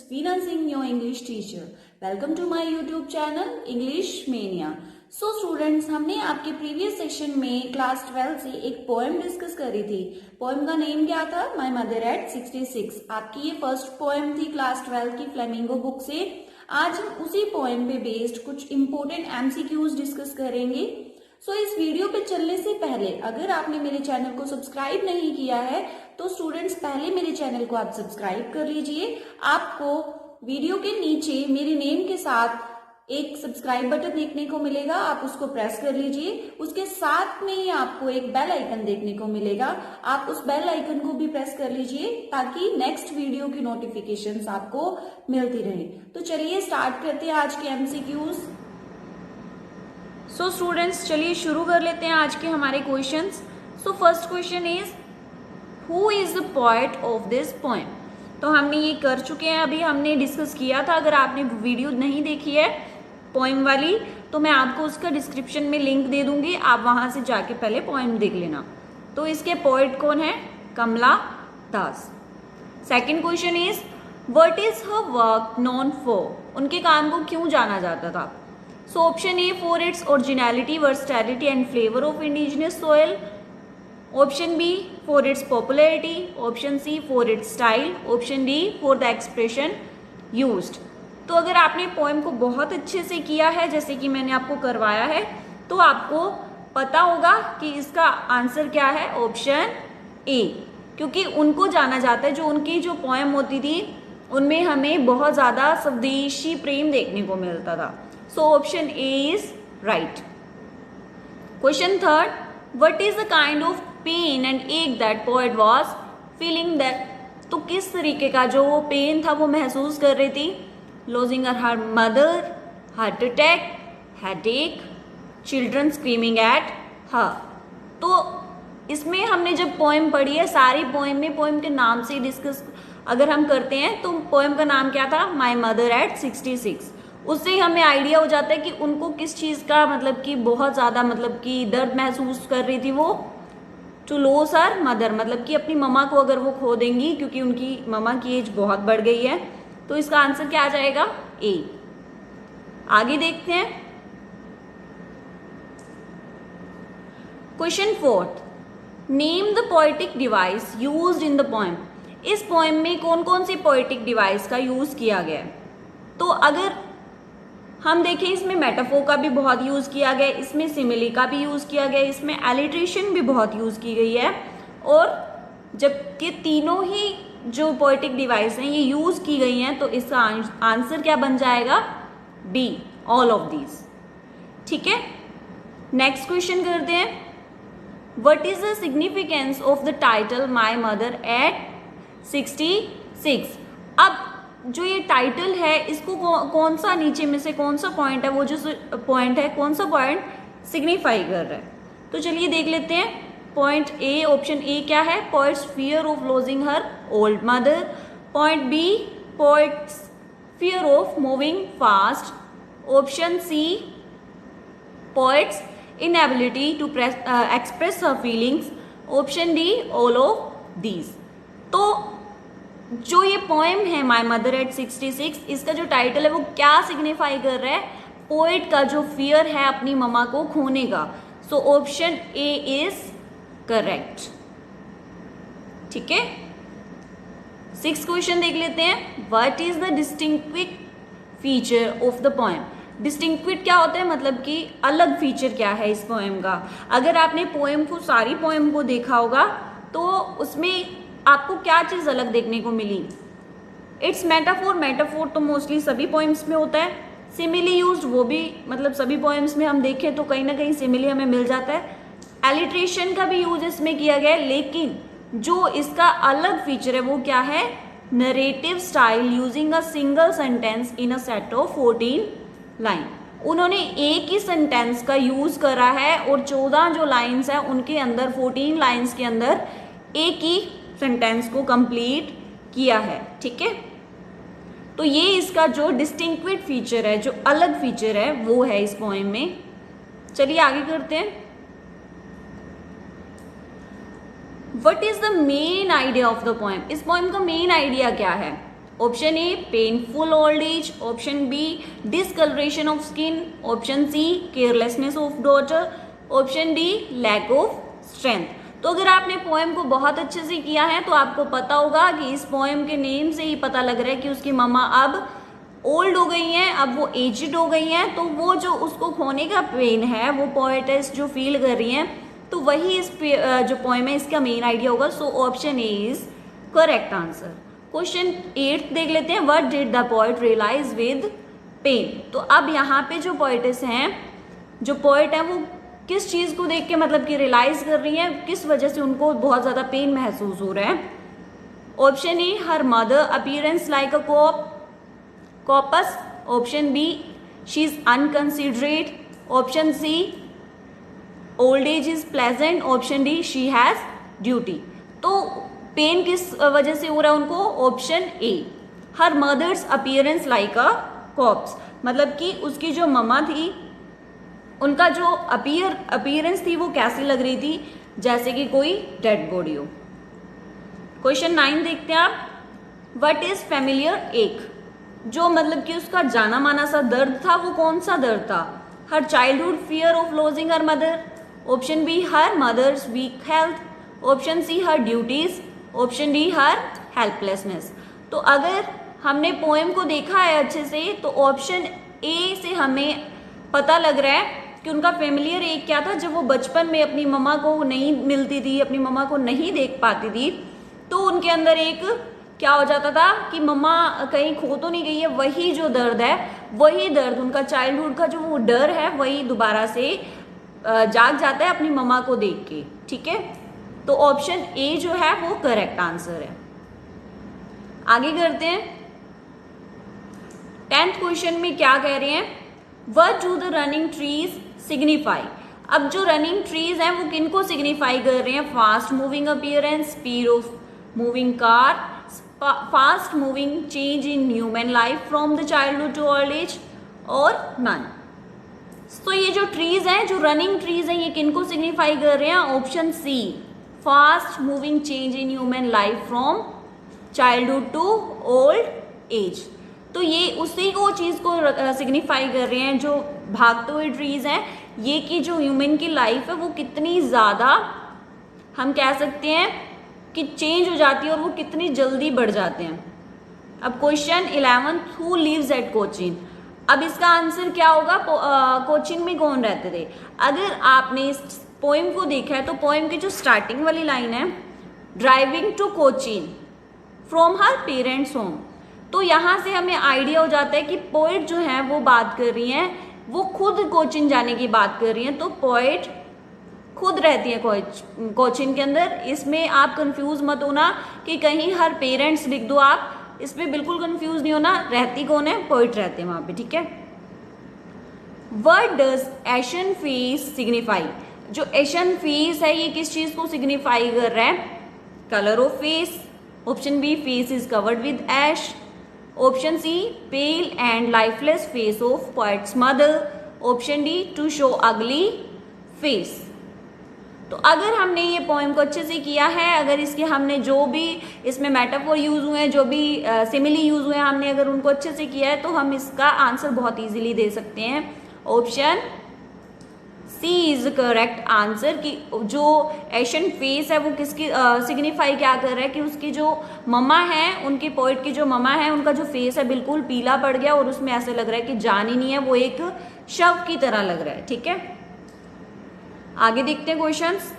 Veena Singh, your English teacher. Welcome to my YouTube channel English Mania. So students, हमने आपके previous session में class 12 से एक poem discuss करी थी. पोएम का नेम क्या था? माई मदर एट 66. आपकी ये फर्स्ट पोएम थी क्लास 12 की फ्लेमिंगो बुक से. आज हम उसी पोएम पे बेस्ड कुछ इंपॉर्टेंट एमसीक्यूज डिस्कस करेंगे. सो इस वीडियो पे चलने से पहले अगर आपने मेरे चैनल को सब्सक्राइब नहीं किया है तो स्टूडेंट्स पहले मेरे चैनल को आप सब्सक्राइब कर लीजिए. आपको वीडियो के नीचे मेरे नेम के साथ एक सब्सक्राइब बटन देखने को मिलेगा, आप उसको प्रेस कर लीजिए. उसके साथ में ही आपको एक बेल आइकन देखने को मिलेगा, आप उस बेल आइकन को भी प्रेस कर लीजिए ताकि नेक्स्ट वीडियो की नोटिफिकेशंस आपको मिलती रहे. तो चलिए स्टार्ट करते हैं आज के एमसीक्यूज. सो स्टूडेंट्स चलिए शुरू कर लेते हैं आज के हमारे questions. So first question is who is the poet of this poem. तो हमने ये कर चुके हैं, अभी हमने डिस्कस किया था. अगर आपने वीडियो नहीं देखी है पोएम वाली तो मैं आपको उसका डिस्क्रिप्शन में लिंक दे दूंगी, आप वहां से जाके पहले पोएम देख लेना. तो इसके पोएट कौन है? Kamala Das. Second question is what is her work known for. उनके काम को क्यों जाना जाता था? So option A for its originality, versatility and flavor of indigenous soil. Option B for its popularity. Option C for its style. Option D for the expression used. तो अगर आपने पोएम को बहुत अच्छे से किया है जैसे कि मैंने आपको करवाया है तो आपको पता होगा कि इसका आंसर क्या है. ऑप्शन ए, क्योंकि उनको जाना जाता है. जो उनकी जो पोएम होती थी उनमें हमें बहुत ज्यादा स्वदेशी प्रेम देखने को मिलता था. So option A is right. Question third, what is the kind of pain and ache that poet was feeling that. तो किस तरीके का जो वो पेन था वो महसूस कर रही थी? Losing her mother, heart attack, headache, children screaming at her. तो इसमें हमने जब पोएम पढ़ी है सारी पोएम में पोएम के नाम से डिस्कस अगर हम करते हैं तो पोएम का नाम क्या था? माई मदर एट 66. उससे ही हमें आइडिया हो जाता है कि उनको किस चीज़ का मतलब कि बहुत ज़्यादा मतलब कि दर्द महसूस कर रही थी वो. टू लॉस हर मदर मतलब कि अपनी ममा को अगर वो खो देंगी क्योंकि उनकी ममा की एज बहुत बढ़ गई है. तो इसका आंसर क्या आ जाएगा? ए. आगे देखते हैं. Question fourth, name the poetic device used in the poem. इस पोएम में कौन कौन सी पोएटिक डिवाइस का यूज किया गया है? तो अगर हम देखें इसमें मेटाफोर का भी बहुत यूज किया गया, इसमें सिमिली का भी यूज किया गया, इसमें एलिट्रेशन भी बहुत यूज की गई है. और जबकि तीनों ही जो पोएटिक डिवाइस हैं ये यूज की गई हैं तो इसका आंसर क्या बन जाएगा? B, all of these. ठीक है, नेक्स्ट क्वेश्चन करते हैं. What is the significance of the title my mother at 66. अब जो ये टाइटल है इसको कौन सा नीचे में से कौन सा पॉइंट है, वो जो पॉइंट है कौन सा पॉइंट सिग्निफाई कर रहा है? तो चलिए देख लेते हैं. पॉइंट ए, ऑप्शन ए क्या है? Poet's fear of losing her old mother. Point B, poet's fear of moving fast. Option C, poet's inability to express her feelings. Option D, all of these. तो जो ये poem है माई mother at 66 इसका जो title है वो क्या signify कर रहा है? पोएट का जो फियर है अपनी ममा को खोने का. So option A is correct. ठीक है, 6th क्वेश्चन देख लेते हैं. What is the distinctive feature of the poem. Distinctive क्या होता है? मतलब कि अलग फीचर क्या है इस पोएम का. अगर आपने पोएम को सारी पोएम को देखा होगा तो उसमें आपको क्या चीज अलग देखने को मिली? It's metaphor. मेटाफोर तो मोस्टली सभी पोएम्स में होता है. सिमिली यूज्ड, वो भी मतलब सभी पोएम्स में हम देखें तो कहीं ना कहीं सिमिली हमें मिल जाता है. एलिट्रेशन का भी यूज इसमें किया गया है, लेकिन जो इसका अलग फीचर है वो क्या है? Narrative style using a single sentence in a set of 14 line. उन्होंने एक ही सेंटेंस का यूज करा है और 14 जो लाइन्स है उनके अंदर 14 लाइन्स के अंदर एक ही सेंटेंस को कंप्लीट किया है. ठीक है, तो ये इसका जो डिस्टिंक्विट फीचर है, जो अलग फीचर है वो है इस पोएम में. चलिए आगे करते हैं. What is the main idea of the poem. इस पोएम का मेन आइडिया क्या है? Option A painful old age, option B discolouration of skin, option C carelessness of daughter, option D lack of strength. तो अगर आपने poem को बहुत अच्छे से किया है तो आपको पता होगा कि इस पोएम के नेम से ही पता लग रहा है कि उसकी मम्मा अब ओल्ड हो गई हैं, अब वो एजिड हो गई हैं, तो वो जो उसको खोने का पेन है वो पोएटेस जो फील कर रही हैं, तो वही इस जो पोएम है इसका मेन आइडिया होगा। So option A is correct answer. Question 8 देख लेते हैं, what did the poet realise with pain. तो अब यहाँ पे जो पोएटेस हैं, जो पोएट है, वो किस चीज को देख के मतलब कि रियलाइज कर रही हैं, किस वजह से उनको बहुत ज्यादा पेन महसूस हो रहा है। Option A her mother appearance like a corpse, option B she is inconsiderate, option C old age is pleasant, option D she has duty. तो पेन किस वजह से हो रहा है उनको, option A her mother's appearance like a corpse, मतलब कि उसकी जो मम्मा थी उनका जो अपीयरेंस थी वो कैसी लग रही थी, जैसे कि कोई डेड बॉडी हो। क्वेश्चन 9 देखते हैं आप, व्हाट इज फेमिलियर एक। जो मतलब कि उसका जाना माना सा दर्द था वो कौन सा दर्द था, her childhood fear of losing her mother, option B her mother's weak health, option C her duties, option D her helplessness. तो अगर हमने पोएम को देखा है अच्छे से तो ऑप्शन ए से हमें पता लग रहा है कि उनका फेमिलियर एक क्या था, जब वो बचपन में अपनी मम्मा को नहीं मिलती थी, अपनी मम्मा को नहीं देख पाती थी, तो उनके अंदर एक क्या हो जाता था कि मम्मा कहीं खो तो नहीं गई है, वही जो दर्द है, वही दर्द उनका चाइल्डहुड का जो वो डर है वही दोबारा से जाग जाता है अपनी मम्मा को देख के। ठीक है, तो ऑप्शन ए जो है वो करेक्ट आंसर है। आगे करते हैं, 10th क्वेश्चन में क्या कह रहे हैं, what do the running trees signify. अब जो रनिंग ट्रीज हैं वो किनको सिग्निफाई कर रहे हैं, fast moving appearance, speed of moving car, fast moving change in human life from the childhood to old age, और नन। तो ये जो ट्रीज हैं, जो रनिंग ट्रीज हैं, ये किनको सिग्निफाई कर रहे हैं, option C fast moving change in human life from childhood to old age. तो ये उसी को चीज को सिग्निफाई कर रहे हैं, जो भागते हुए ट्रीज हैं, ये कि जो ह्यूमन की लाइफ है वो कितनी ज्यादा हम कह सकते हैं कि चेंज हो जाती है और वो कितनी जल्दी बढ़ जाते हैं। अब question 11, who lives at Cochin. अब इसका आंसर क्या होगा, कोचीन में कौन रहते थे। अगर आपने इस पोएम को देखा है तो पोएम की जो स्टार्टिंग वाली लाइन है, driving to Cochin from her parents home, तो यहाँ से हमें आइडिया हो जाता है कि पोएट जो है वो बात कर रही हैं, वो खुद कोचीन जाने की बात कर रही हैं। तो पोएट खुद रहती है कोचीन के अंदर। इसमें आप कंफ्यूज मत होना कि कहीं हर पेरेंट्स लिख दो, आप इसमें बिल्कुल कंफ्यूज नहीं होना, रहती कौन है, पोएट रहते हैं वहां पे। ठीक है, what does ashen face signify. जो एशन फेस है ये किस चीज को सिग्निफाई कर रहा है, colour of face, option B face is covered with ash, option C pale and lifeless face of poet's mother, option D to show ugly face. तो अगर हमने ये पोएम को अच्छे से किया है, अगर इसके हमने जो भी इसमें मेटाफोर यूज हुए हैं, जो भी सिमिली यूज हुए हैं, हमने अगर उनको अच्छे से किया है तो हम इसका आंसर बहुत इजीली दे सकते हैं। Option C is correct answer, कि जो एशियन फेस है वो किसकी सिग्निफाई क्या कर रहा है कि उसकी जो मम्मा है, उनकी पोएट की जो मम्मा है, उनका जो फेस है बिल्कुल पीला पड़ गया और उसमें ऐसे लग रहा है कि जान ही नहीं है, वो एक शव की तरह लग रहा है। ठीक है, आगे देखते हैं questions.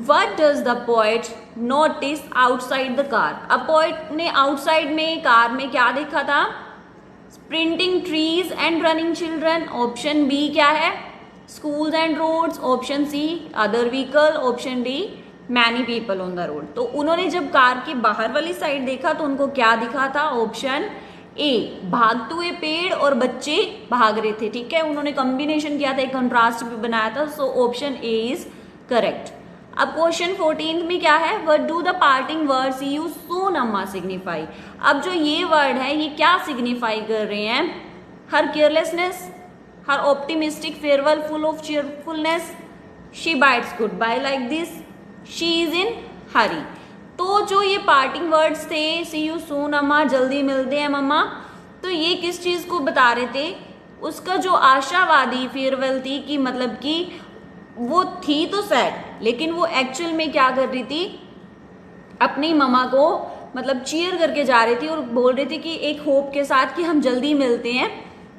What does the poet notice outside the car? अब पोएट ने आउटसाइड में कार में क्या देखा था, sprinting trees and running children, option B क्या है, schools and roads, option C other vehicle, option D many people on the road. तो उन्होंने जब कार के बाहर वाली साइड देखा तो उनको क्या दिखा था, ऑप्शन ए भागते हुए पेड़ और बच्चे भाग रहे थे। ठीक है, उन्होंने कॉम्बिनेशन किया था, एक कंट्रास्ट भी बनाया था। So option A is correct. अब क्वेश्चन 14 में क्या है, what do the parting words use soon Amma signify. अब जो ये वर्ड है ये क्या सिग्निफाई कर रहे हैं, her carelessness, her optimistic farewell full of cheerfulness, she bites good bye like this, she is in hurry. तो जो ये पार्टिंग वर्ड्स थे, सी यू सून अम्मा, जल्दी मिलते हैं मम्मा, तो ये किस चीज़ को बता रहे थे? उसका जो आशावादी फेयरवेल थी कि मतलब कि वो थी तो सैड, लेकिन वो एक्चुअल में क्या कर रही थी, अपनी मम्मा को मतलब चीयर करके जा रही थी और बोल रही थी कि एक होप के साथ कि हम जल्दी मिलते हैं।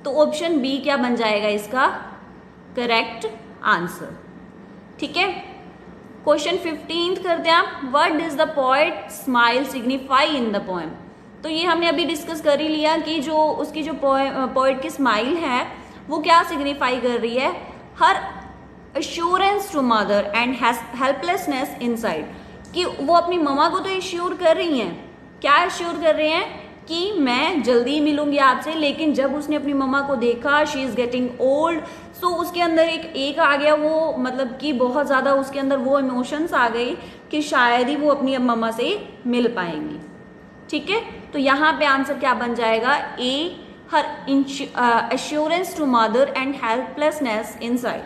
तो ऑप्शन बी क्या बन जाएगा इसका करेक्ट आंसर। ठीक है, क्वेश्चन 15 करते हैं आप। What does the poet smile signify in the poem? तो ये हमने अभी डिस्कस कर ही लिया कि जो उसकी जो पोएट की स्माइल है वो क्या सिग्निफाई कर रही है, her assurance to mother and helplessness inside, कि वो अपनी मम्मा को तो एश्योर कर रही हैं, क्या एश्योर कर रहे हैं कि मैं जल्दी मिलूंगी आपसे, लेकिन जब उसने अपनी मम्मा को देखा शी इज गेटिंग ओल्ड, सो उसके अंदर एक आ गया वो, मतलब कि बहुत ज़्यादा उसके अंदर वो इमोशंस आ गई कि शायद ही वो अपनी मम्मा से मिल पाएंगी। ठीक है, तो यहाँ पे आंसर क्या बन जाएगा, A, her assurance to mother and helplessness inside.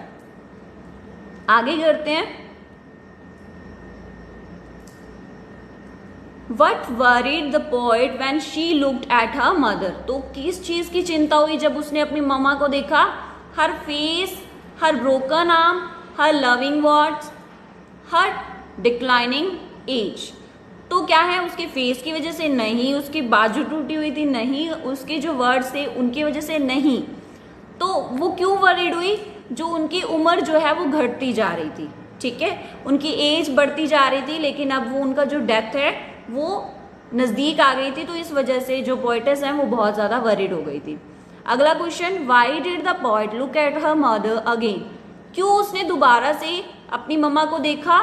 आगे करते हैं। What worried the poet when she looked at her mother? तो किस चीज की चिंता हुई जब उसने अपनी मम्मा को देखा? हर फेस, हर ब्रोकन आर्म, हर लविंग वर्ड्स, हर डिक्लाइनिंग एज। तो क्या है, उसके फेस की वजह से नहीं, उसकी बाजू टूटी हुई थी नहीं, उसके जो वर्ड्स थे उनकी वजह से नहीं। तो वो क्यों वरीड हुई? जो उनकी उम्र जो है वो घटती जा रही थी। ठीक है, उनकी एज बढ़ती जा रही थी, लेकिन अब वो उनका जो डेथ है वो नज़दीक आ गई थी, तो इस वजह से जो पोएटेस हैं वो बहुत ज़्यादा वरीड हो गई थी। अगला question, why did the poet look at her mother again? क्यों उसने दोबारा से अपनी मम्मा को देखा?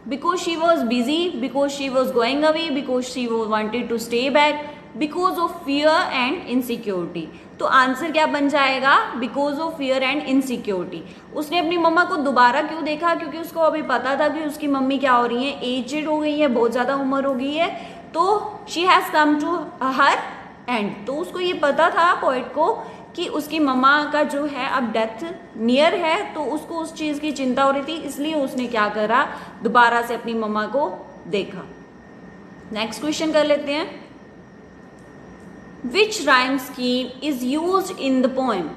Because she was busy, because she was going away, because she wanted to stay back, because of fear and insecurity. तो आंसर क्या बन जाएगा, because of fear and insecurity. उसने अपनी मम्मा को दोबारा क्यों देखा? क्योंकि उसको अभी पता था कि उसकी मम्मी क्या हो रही है, एजेड हो गई है, बहुत ज़्यादा उम्र हो गई है, तो she has come to her end. तो उसको ये पता था पोएट को कि उसकी मम्मा का जो है अब डेथ नियर है, तो उसको उस चीज़ की चिंता हो रही थी, इसलिए उसने क्या करा, दोबारा से अपनी मम्मा को देखा। नेक्स्ट क्वेश्चन कर लेते हैं। Which rhyme scheme is use in the poem?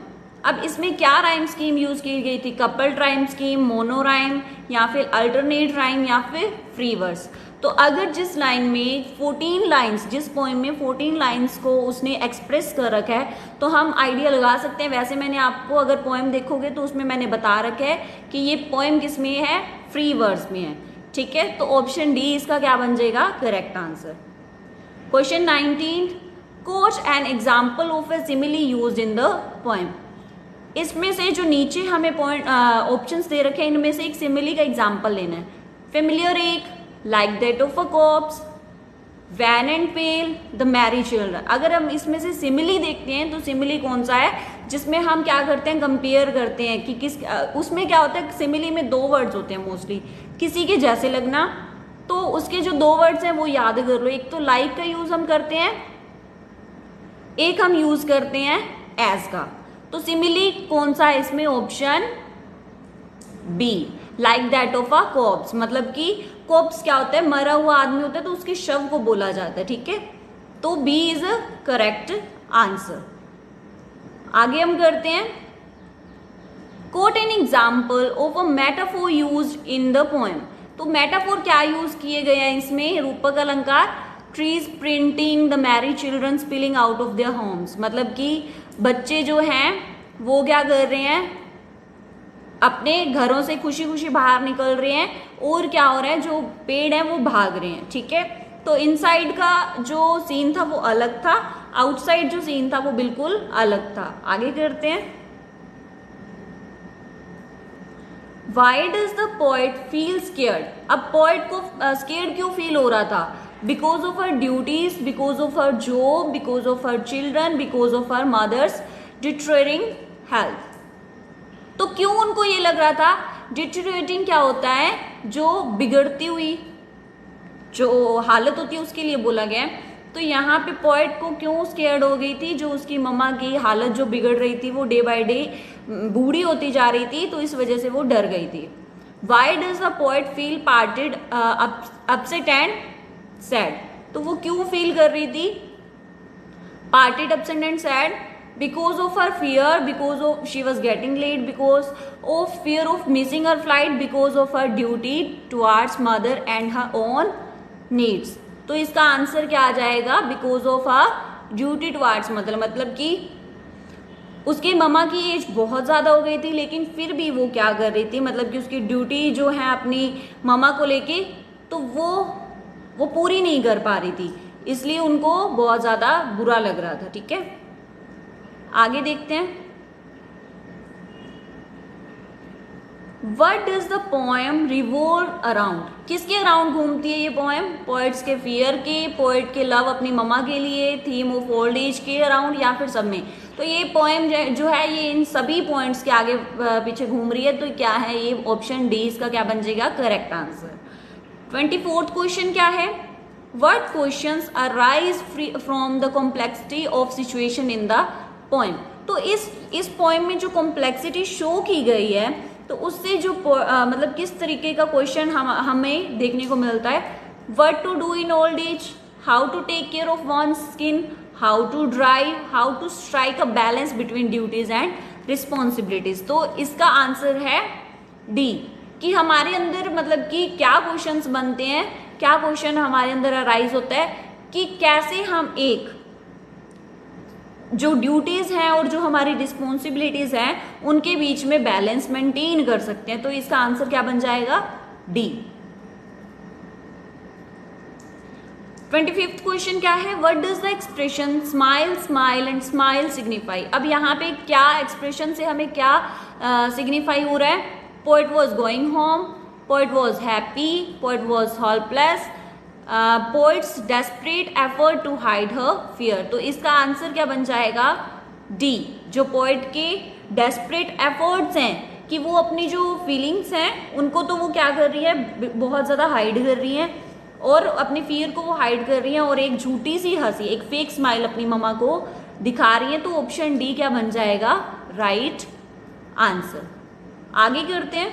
अब इसमें क्या राइम स्कीम यूज की गई थी, coupled rhyme scheme, mono rhyme, या फिर अल्टरनेट राइम, या फिर फ्री वर्स? तो अगर जिस लाइन में 14 लाइंस, जिस पोएम में 14 लाइंस को उसने एक्सप्रेस कर रखा है, तो हम आइडिया लगा सकते हैं। वैसे मैंने आपको अगर पोएम देखोगे तो उसमें मैंने बता रखा है कि ये पोएम किस में है, फ्री वर्स में है। ठीक है, तो ऑप्शन डी इसका क्या बन जाएगा, correct answer. Question 19, coach N example of A simile use in the poem. इसमें से जो नीचे हमें पॉइंट ऑप्शंस दे रखे हैं, इनमें से एक सिमिली का एग्जाम्पल लेना है। फेमिलियर एक, like that of a corpse, wan and pale, the merry children. अगर हम इसमें से सिमिली देखते हैं तो सिमिली कौन सा है, जिसमें हम क्या करते हैं, कंपेयर करते हैं कि किस उसमें क्या होता है, सिमिली में दो वर्ड्स होते हैं मोस्टली, किसी के जैसे लगना। तो उसके जो दो वर्ड्स हैं वो याद कर लो, एक तो लाइक का यूज हम करते हैं, एक हम यूज करते हैं एज का। तो सिमिली कौन सा है इसमें, option B, like that of a corpse. मतलब कि कॉप्स क्या होता है, मरा हुआ आदमी होता है, तो उसके शव को बोला जाता है। ठीक है, तो B is a correct answer. आगे हम करते हैं, quote an example of a metaphor used in the poem. तो मेटाफोर क्या यूज किए गए हैं इसमें, रूपक अलंकार, trees printing, the merry children spilling out of their homes. मतलब कि बच्चे जो हैं वो क्या कर रहे हैं, अपने घरों से खुशी खुशी बाहर निकल रहे हैं, और क्या हो रहा है, जो पेड़ हैं वो भाग रहे हैं। ठीक है, तो इनसाइड का जो सीन था वो अलग था, आउटसाइड जो सीन था वो बिल्कुल अलग था। आगे करते हैं, why does the poet feel scared? अब पोएट को स्केयर्ड क्यों फील हो रहा था, because of her duties, because of her job, because of her children, because of her mother's deteriorating health. तो क्यों उनको ये लग रहा था, डिटेरियोरेटिंग क्या होता है, जो बिगड़ती हुई जो हालत होती है उसके लिए बोला गया है। तो यहाँ पे पोएट को क्यों स्केयर्ड हो गई थी, जो उसकी मम्मा की हालत जो बिगड़ रही थी, वो डे बाय डे बूढ़ी होती जा रही थी, तो इस वजह से वो डर गई थी। Y does the poet feel parted upset and sad. तो वो क्यों फील कर रही थी? parted, absent and sad because of her fear, because of she was getting late, because of fear of missing her flight, because of her duty towards mother and her own needs। तो इसका answer क्या आ जाएगा? Because of her duty towards mother, मतलब कि उसकी mama की as बहुत ज़्यादा हो गई थी, लेकिन फिर भी वो क्या कर रही थी, मतलब कि उसकी ड्यूटी जो है अपनी ममा को लेके, तो वो पूरी नहीं कर पा रही थी, इसलिए उनको बहुत ज़्यादा बुरा लग रहा था। ठीक है, आगे देखते हैं। What does the poem revolve around? किसके अराउंड घूमती है ये पोएम? पोएट्स के फियर के, पोएट के लव अपनी ममा के लिए, थीम ऑफ ओल्ड एज के अराउंड, या फिर सब में? तो ये पोएम जो है ये इन सभी पॉइंट्स के आगे पीछे घूम रही है। तो क्या है ये? ऑप्शन डी इसका क्या बन जाएगा? Correct answer. 24th क्वेश्चन क्या है? What questions arise from the complexity of situation in the poem? तो इस पोएम में जो कॉम्प्लेक्सिटी शो की गई है, तो उससे जो मतलब किस तरीके का क्वेश्चन हमें देखने को मिलता है? What to do in old age? How to take care of one's skin? How to drive? How to strike a balance between duties and responsibilities? तो इसका आंसर है डी, कि हमारे अंदर मतलब कि क्या क्वेश्चंस बनते हैं, क्या क्वेश्चन हमारे अंदर अराइज होता है कि कैसे हम एक जो ड्यूटीज हैं और जो हमारी रिस्पॉन्सिबिलिटीज हैं उनके बीच में बैलेंस मेंटेन कर सकते हैं। तो इसका आंसर क्या बन जाएगा? डी। 25th क्वेश्चन क्या है? What does the expression smile smile and smile signify? अब यहाँ पे क्या एक्सप्रेशन से हमें क्या सिग्निफाई हो रहा है? Poet was going home, poet was happy, poet was helpless, poet's desperate effort to hide her fear. तो इसका आंसर क्या बन जाएगा? डी। जो पोएट के डेस्परेट एफर्ट्स हैं कि वो अपनी जो फीलिंग्स हैं उनको तो वो क्या कर रही है? बहुत ज़्यादा हाइड कर रही हैं, और अपने फियर को वो हाइड कर रही हैं, और एक झूठी सी हंसी, एक फेक स्माइल अपनी ममा को दिखा रही हैं। तो ऑप्शन डी क्या बन जाएगा? Right answer. आगे करते हैं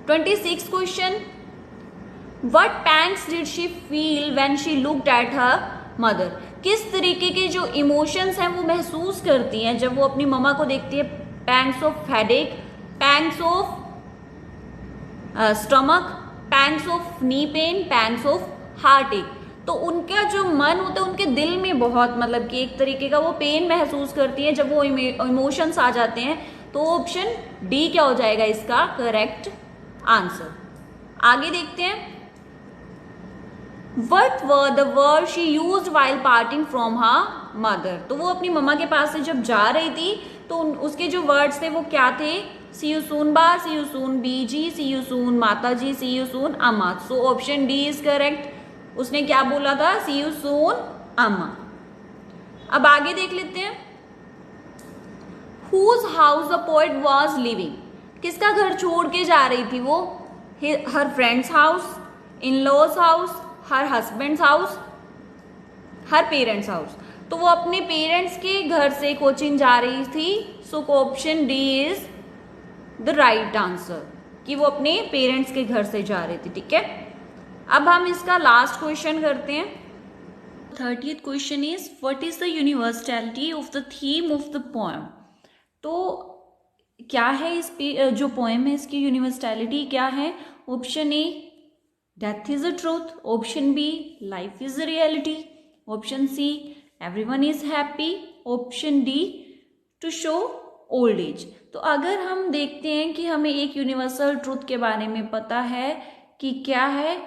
26th question. What pangs did she feel when she looked at her mother? किस तरीके के जो इमोशंस हैं वो महसूस करती हैं जब वो अपनी ममा को देखती है? Pangs of headache, pangs of stomach, pangs of knee pain, pangs of heart एक। तो उनका जो मन होता है उनके दिल में बहुत मतलब कि एक तरीके का वो पेन महसूस करती है जब वो इमोशंस आ जाते हैं। तो ऑप्शन डी क्या हो जाएगा इसका करेक्ट आंसर। आगे देखते हैं। What were the words she used while parting from her mother? तो वो अपनी मम्मा के पास से जब जा रही थी तो उसके जो वर्ड्स थे वो क्या थे? See you soon बा, see you soon busy, see you soon माता जी, see you soon अम्मा। So option D is correct. उसने क्या बोला था? see you soon अम्मा। अब आगे देख लेते हैं। Whose house the poet was living? किसका घर छोड़ के जा रही थी वो? Her friend's house, in-laws house, her husband's house, her parents house. तो वो अपने पेरेंट्स के घर से कोचिंग जा रही थी। So option D is the right answer, कि वो अपने पेरेंट्स के घर से जा रही थी। ठीक है, अब हम इसका लास्ट क्वेश्चन करते हैं। 30th question is what is the universality of the theme of the poem? तो क्या है इस जो पोएम है इसकी यूनिवर्सलिटी क्या है? Option A death is a truth, option B life is a reality, option C everyone is happy, option D to show old age. तो अगर हम देखते हैं कि हमें एक यूनिवर्सल ट्रूथ के बारे में पता है कि क्या है,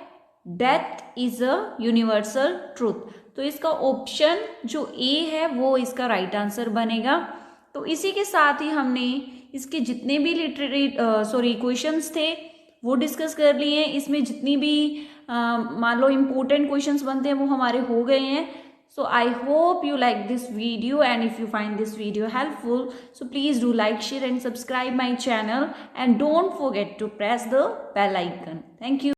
death is a universal truth, तो इसका ऑप्शन जो ए है वो इसका राइट आंसर बनेगा। तो इसी के साथ ही हमने इसके जितने भी क्वेश्चंस थे वो डिस्कस कर लिए हैं। इसमें जितनी भी मान लो इम्पोर्टेंट क्वेश्चंस बनते हैं वो हमारे हो गए हैं। So I hope you like this video, and if you find this video helpful, so please do like, share and subscribe my channel, and don't forget to press the bell icon. Thank you.